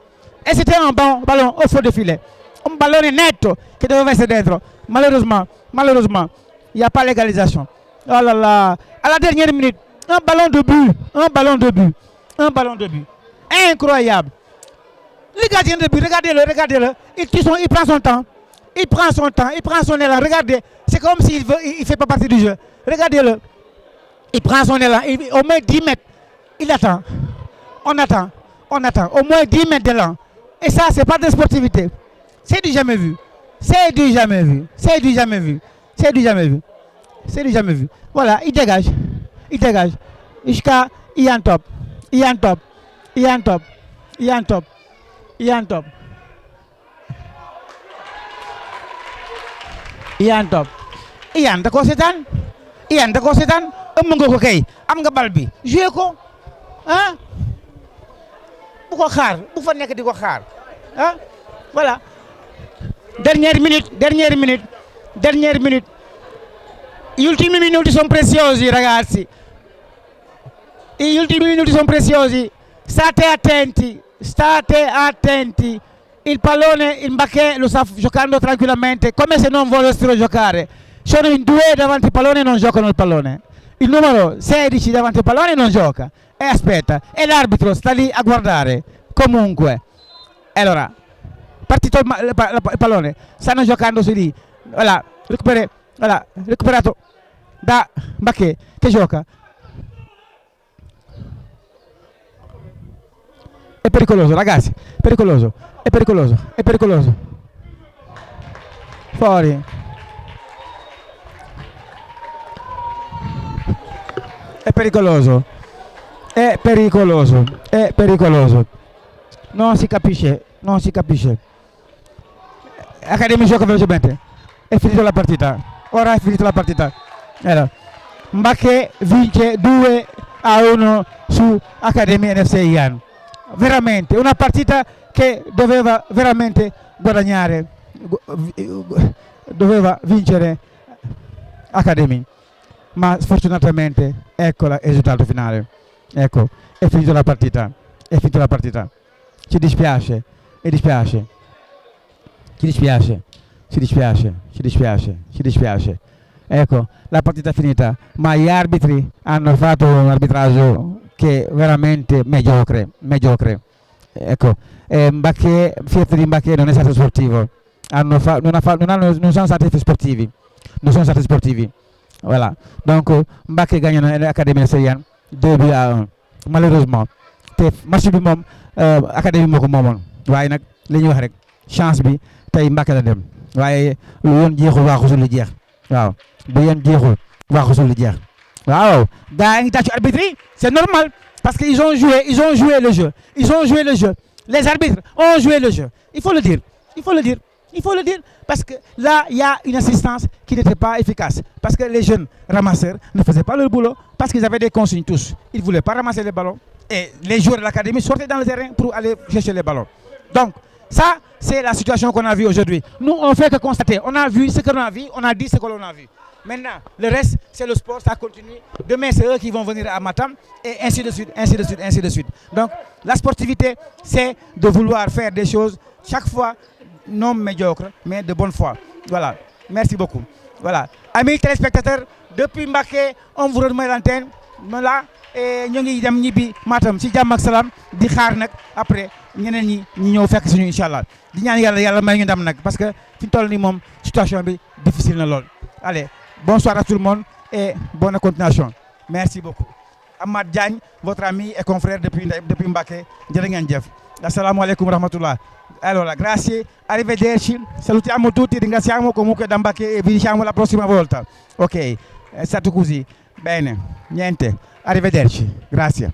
Et c'était un bon ballon au fond de filet. Un ballon net qui devait se dentro. Malheureusement, il n'y a pas l'égalisation. Oh là là. À la dernière minute, un ballon de but. Incroyable. Le gardien de but, regardez-le. Il prend son temps. Il prend son élan. Regardez, c'est comme s'il ne fait pas partie du jeu. Regardez-le. Il prend son élan. Au moins 10 mètres. Il attend. On attend. Au moins 10 mètres d'élan. Et ça, c'est pas de sportivité. C'est du jamais vu. Voilà, il dégage. Jusqu'à Yann Top. Yann da koo seetaan ëmm nga ko kay am nga bal bi joué ko ah bu ko xaar bu fa nekk di ko xaar ah voilà. Dernière minute. Gli ultimi minuti sono preziosi, ragazzi. State attenti. Il pallone, il Mbacké lo sta giocando tranquillamente, come se non volessero giocare. Sono in 2 davanti al pallone e non giocano il pallone. Il numero 16 davanti al pallone non gioca. E aspetta. E l'arbitro sta lì a guardare. Comunque. E allora, partito il pallone. Stanno giocando su lì. Voilà, recuperato da Mbacké che gioca. È pericoloso, ragazzi. È pericoloso. Fuori. È pericoloso. Non si capisce. Académie gioca velocemente. È finita la partita. Ora è finita la partita. Allora, Mbacké vince 2-1 su Académie NFC Yann. Veramente una partita che doveva veramente guadagnare, doveva vincere Académie. ma sfortunatamente ecco il risultato finale. Ecco, è finita la partita. È finita la partita. Ci dispiace, ci dispiace. Ci dispiace, ci dispiace, ci dispiace, ci dispiace. Ecco, la partita è finita, ma gli arbitri hanno fatto un arbitraggio che è veramente mediocre, mediocre. Ecco, Fiat di Mbacké non è stato sportivo, non sono stati sportivi, non sono stati sportivi. Voilà. Donc Mbacké gagne na l'académie nationale 2-1 malheureusement te match bi moom académie moo ko moomoon waaye nag li ñuy wax rek chance bi tey Mbacké la dem waaye lu yoon jeexul waaxusul li jeex waaw bu yoon jeexul waaxusul li jeex waaw gars yi ngi tàccu arbitre yi c'est normal parce que ils ont joué le jeu les arbitres ont joué le jeu il faut le dire parce que là il y a une assistance qui n'était pas efficace parce que les jeunes ramasseurs ne faisaient pas leur boulot parce qu'ils avaient des consignes tous ils voulaient pas ramasser les ballons et les joueurs de l'académie sortaient dans le terrain pour aller chercher les ballons donc ça c'est la situation qu'on a vue aujourd'hui nous on fait que constater on a vu ce que l'on a vu on a dit ce que l'on a vu maintenant le reste c'est le sport ça continue demain c'est eux qui vont venir à Matam et ainsi de suite donc la sportivité c'est de vouloir faire des choses chaque fois non médiocre mais de bonne foi voilà merci beaucoup voilà amis téléspectateurs depuis Mbacké on vous remet l'antenne voilà et ñu ngi dem ñibbi Matam ci jàmm ak salaam di xaar nag après ñeneen ñi ñu ñëw fekk suñu inshallah di ñaan yàlla may ñu ndam nag parce que fi ñu toll nii moom situation bi difficile na lool allez bonsoir à tout le monde et bonne continuation merci beaucoup Amath Diagne votre ami et confrère depuis Mbacké jërë ngeen jëf assalamu alaikum warahmatullah. Allora, grazie, arrivederci, salutiamo tutti, ringraziamo comunque da Mbacké e vi diciamo la prossima volta. Ok, è stato così, bene, niente, arrivederci, grazie.